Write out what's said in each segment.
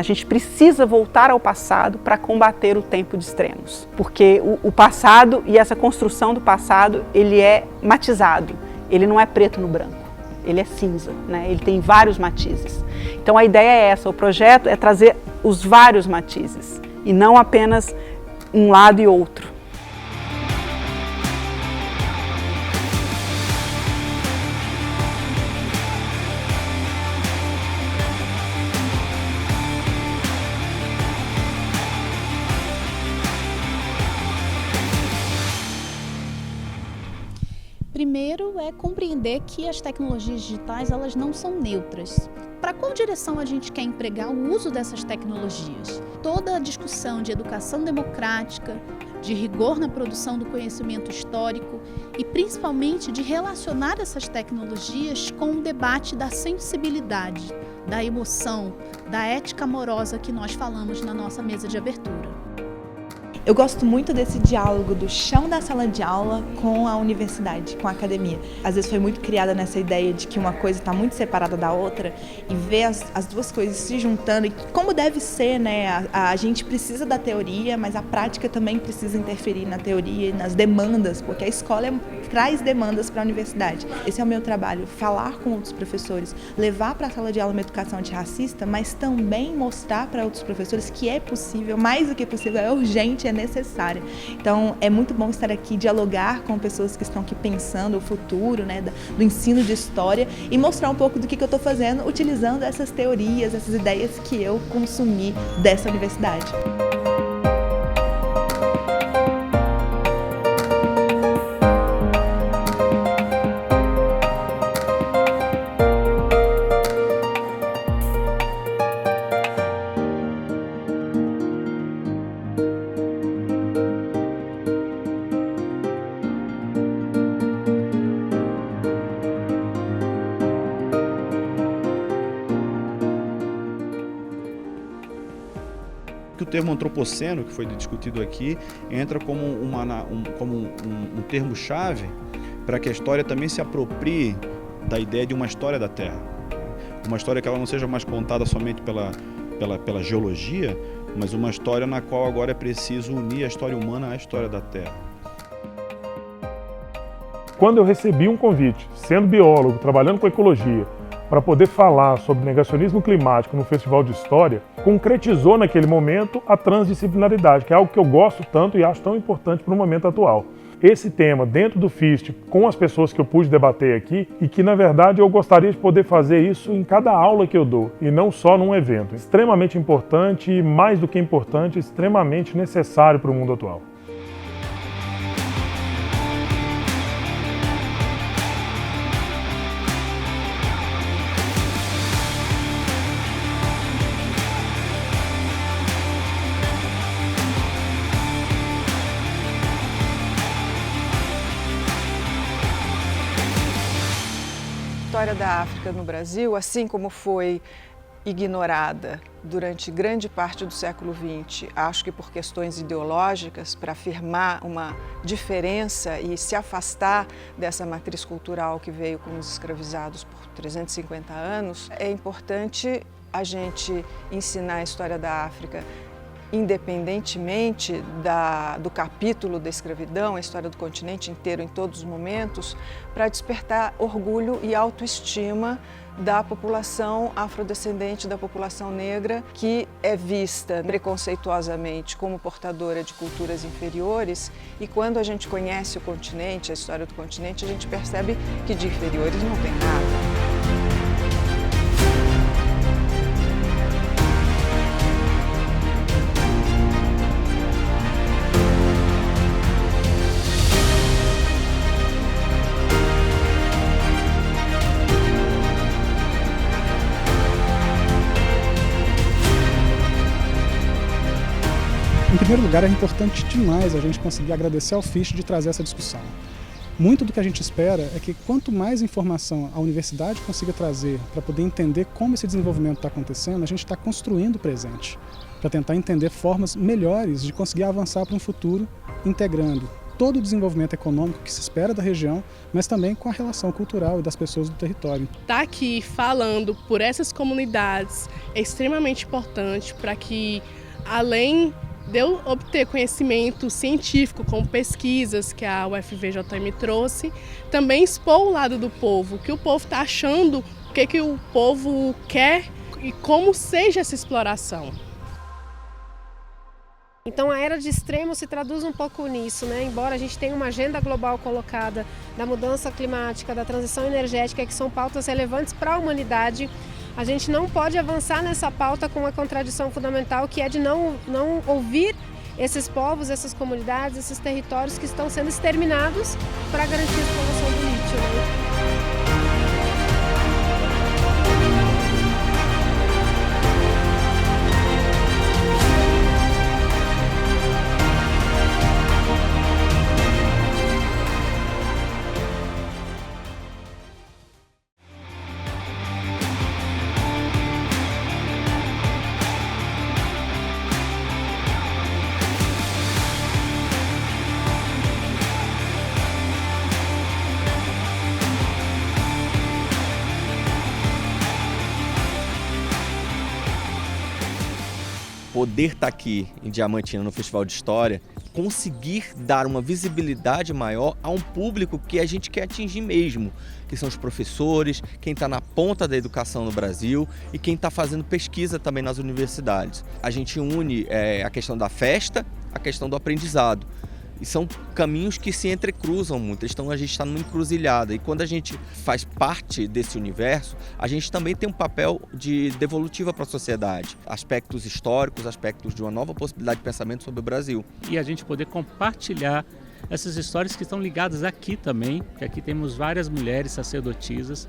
A gente precisa voltar ao passado para combater o tempo de extremos, porque o passado e essa construção do passado, ele é matizado, ele não é preto no branco, ele é cinza, né? Ele tem vários matizes. Então a ideia é essa, o projeto é trazer os vários matizes e não apenas um lado e outro. Primeiro é compreender que as tecnologias digitais elas não são neutras. Para qual direção a gente quer empregar o uso dessas tecnologias? Toda a discussão de educação democrática, de rigor na produção do conhecimento histórico e principalmente de relacionar essas tecnologias com o debate da sensibilidade, da emoção, da ética amorosa que nós falamos na nossa mesa de abertura. Eu gosto muito desse diálogo do chão da sala de aula com a universidade, com a academia. Às vezes foi muito criada nessa ideia de que uma coisa está muito separada da outra e ver as duas coisas se juntando e como deve ser, né? A gente precisa da teoria, mas a prática também precisa interferir na teoria e nas demandas, porque a escola traz demandas para a universidade. Esse é o meu trabalho, falar com outros professores, levar para a sala de aula uma educação antirracista, mas também mostrar para outros professores que é possível, mais do que possível, é urgente, é necessária. Então é muito bom estar aqui, dialogar com pessoas que estão aqui pensando o futuro, né, do ensino de história e mostrar um pouco do que eu estou fazendo utilizando essas teorias, essas ideias que eu consumi dessa universidade. O termo antropoceno, que foi discutido aqui, entra como um termo-chave para que a história também se aproprie da ideia de uma história da Terra. Uma história que ela não seja mais contada somente pela geologia, mas uma história na qual agora é preciso unir a história humana à história da Terra. Quando eu recebi um convite, sendo biólogo, trabalhando com ecologia, para poder falar sobre negacionismo climático no Festival de História, concretizou naquele momento a transdisciplinaridade, que é algo que eu gosto tanto e acho tão importante para o momento atual. Esse tema dentro do FIST, com as pessoas que eu pude debater aqui, e que na verdade eu gostaria de poder fazer isso em cada aula que eu dou, e não só num evento. Extremamente importante e, mais do que importante, extremamente necessário para o mundo atual. A história da África no Brasil, assim como foi ignorada durante grande parte do século XX, acho que por questões ideológicas, para afirmar uma diferença e se afastar dessa matriz cultural que veio com os escravizados por 350 anos, é importante a gente ensinar a história da África independentemente do capítulo da escravidão, a história do continente inteiro em todos os momentos, para despertar orgulho e autoestima da população afrodescendente, da população negra, que é vista preconceituosamente como portadora de culturas inferiores, e quando a gente conhece o continente, a história do continente, a gente percebe que de inferiores não tem nada. Em primeiro lugar, é importante demais a gente conseguir agradecer ao FIST de trazer essa discussão. Muito do que a gente espera é que quanto mais informação a universidade consiga trazer para poder entender como esse desenvolvimento está acontecendo, a gente está construindo o presente, para tentar entender formas melhores de conseguir avançar para um futuro integrando todo o desenvolvimento econômico que se espera da região, mas também com a relação cultural e das pessoas do território. Estar aqui falando por essas comunidades é extremamente importante para que, além de eu obter conhecimento científico com pesquisas que a UFVJM trouxe, também expor o lado do povo, o que o povo está achando, o que o povo quer e como seja essa exploração. Então a era de extremos se traduz um pouco nisso, né? Embora a gente tenha uma agenda global colocada da mudança climática, da transição energética, que são pautas relevantes para a humanidade, a gente não pode avançar nessa pauta com uma contradição fundamental, que é de não ouvir esses povos, essas comunidades, esses territórios que estão sendo exterminados para garantir a exploração do lítio, né? Poder estar aqui em Diamantina no Festival de História, conseguir dar uma visibilidade maior a um público que a gente quer atingir mesmo, que são os professores, quem está na ponta da educação no Brasil e quem está fazendo pesquisa também nas universidades. A gente une a questão da festa, a questão do aprendizado. E são caminhos que se entrecruzam muito, a gente está numa encruzilhada. E quando a gente faz parte desse universo, a gente também tem um papel de devolutiva para a sociedade. Aspectos históricos, aspectos de uma nova possibilidade de pensamento sobre o Brasil. E a gente poder compartilhar essas histórias que estão ligadas aqui também, que aqui temos várias mulheres sacerdotisas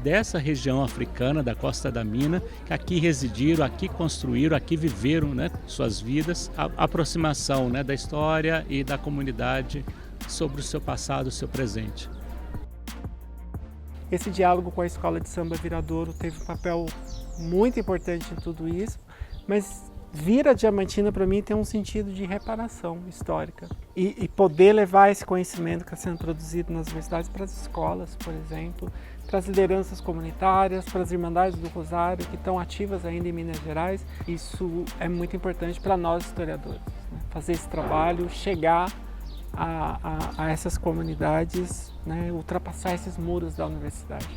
dessa região africana, da Costa da Mina, que aqui residiram, aqui construíram, aqui viveram, né, suas vidas. A aproximação, né, da história e da comunidade sobre o seu passado, o seu presente. Esse diálogo com a Escola de Samba Viradouro teve um papel muito importante em tudo isso, mas vir a Diamantina para mim tem um sentido de reparação histórica e poder levar esse conhecimento que está sendo produzido nas universidades para as escolas, por exemplo, para as lideranças comunitárias, para as Irmandades do Rosário, que estão ativas ainda em Minas Gerais. Isso é muito importante para nós historiadores, né? Fazer esse trabalho, chegar a essas comunidades, né? Ultrapassar esses muros da universidade.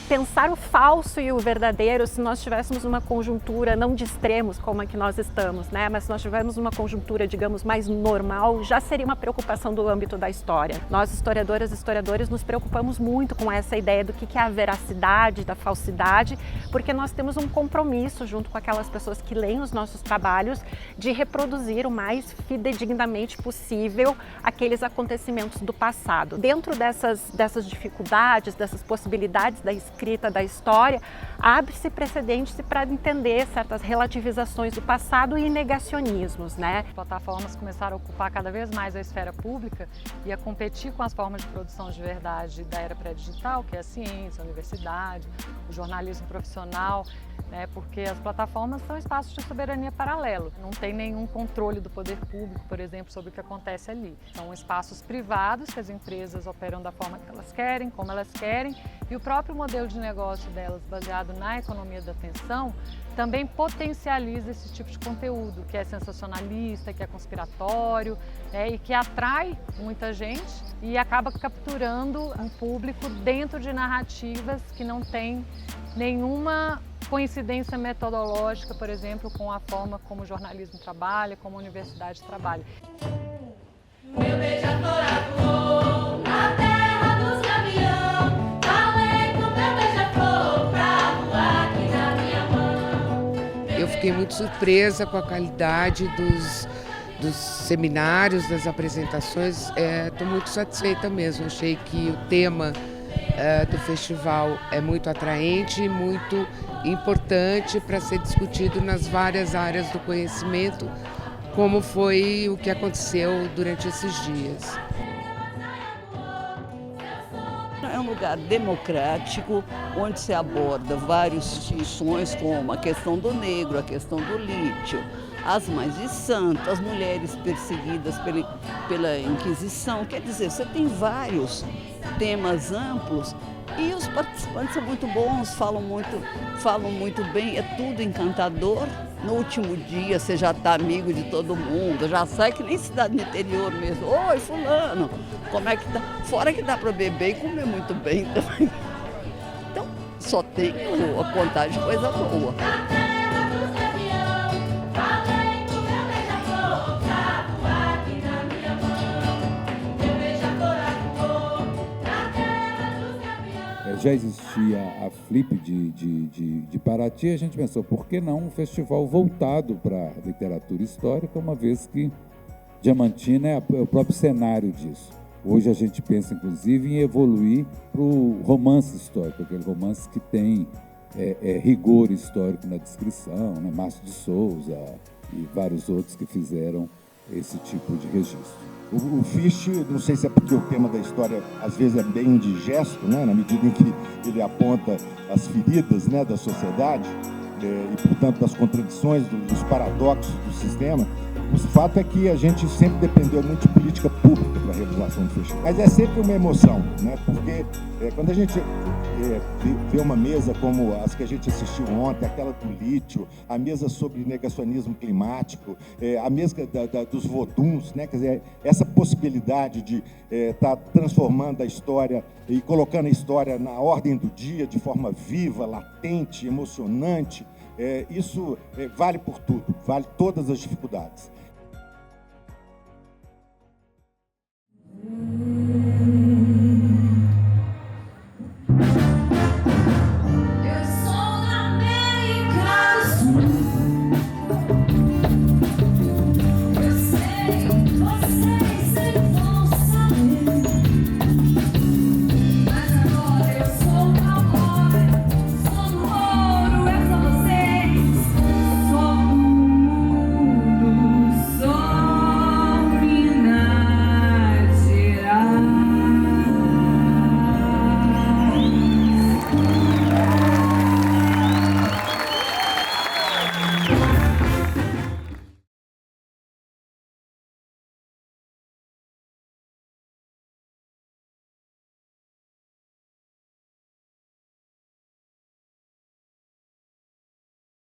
Pensar o falso e o verdadeiro, se nós tivéssemos uma conjuntura não de extremos como a que nós estamos, né? Mas se nós tivéssemos uma conjuntura, digamos, mais normal, já seria uma preocupação do âmbito da história. Nós, historiadoras e historiadores, nos preocupamos muito com essa ideia do que é a veracidade, da falsidade, porque nós temos um compromisso junto com aquelas pessoas que leem os nossos trabalhos de reproduzir o mais fidedignamente possível aqueles acontecimentos do passado. Dentro dessas dificuldades, dessas possibilidades da escrita da história, abre-se precedentes para entender certas relativizações do passado e negacionismos, né? As plataformas começaram a ocupar cada vez mais a esfera pública e a competir com as formas de produção de verdade da era pré-digital, que é a ciência, a universidade, o jornalismo profissional, né? Porque as plataformas são espaços de soberania paralelo. Não tem nenhum controle do poder público, por exemplo, sobre o que acontece ali. São espaços privados que as empresas operam da forma que elas querem, como elas querem, e o próprio modelo de negócio delas, baseado na economia da atenção, também potencializa esse tipo de conteúdo, que é sensacionalista, que é conspiratório, e que atrai muita gente e acaba capturando um público dentro de narrativas que não tem nenhuma coincidência metodológica, por exemplo, com a forma como o jornalismo trabalha, como a universidade trabalha. Meu beija-flor voou na terra dos gavião, falei com meu beija-flor pra voar aqui na minha mão. Eu fiquei muito surpresa com a qualidade dos seminários, das apresentações. Estou muito satisfeita mesmo. Achei que o tema do festival é muito atraente e muito importante para ser discutido nas várias áreas do conhecimento, como foi o que aconteceu durante esses dias. É um lugar democrático, onde se aborda várias questões, como a questão do negro, a questão do lítio, as mães de santo, as mulheres perseguidas pela Inquisição. Quer dizer, você tem vários temas amplos e os participantes são muito bons, falam muito bem, é tudo encantador. No último dia você já está amigo de todo mundo, já sai que nem cidade do interior mesmo. Oi, fulano, como é que tá? Fora que dá para beber e comer muito bem também. Então, só tem a contar de coisa boa. Já existia a Flip de Paraty, a gente pensou, por que não um festival voltado para a literatura histórica, uma vez que Diamantina é o próprio cenário disso. Hoje a gente pensa, inclusive, em evoluir para o romance histórico, aquele romance que tem rigor histórico na descrição, né? Márcio de Souza e vários outros que fizeram esse tipo de registro. O Fichte, não sei se é porque o tema da história às vezes é bem indigesto, né, na medida em que ele aponta as feridas, né, da sociedade e, portanto, das contradições, dos paradoxos do sistema. O fato é que a gente sempre dependeu muito de política pública para a realização do festival. Mas é sempre uma emoção, né, porque quando a gente vê uma mesa como as que a gente assistiu ontem, aquela do lítio, a mesa sobre negacionismo climático, a mesa dos voduns, né, quer dizer, essa possibilidade de estar transformando a história e colocando a história na ordem do dia de forma viva, latente, emocionante, isso vale por tudo, vale todas as dificuldades.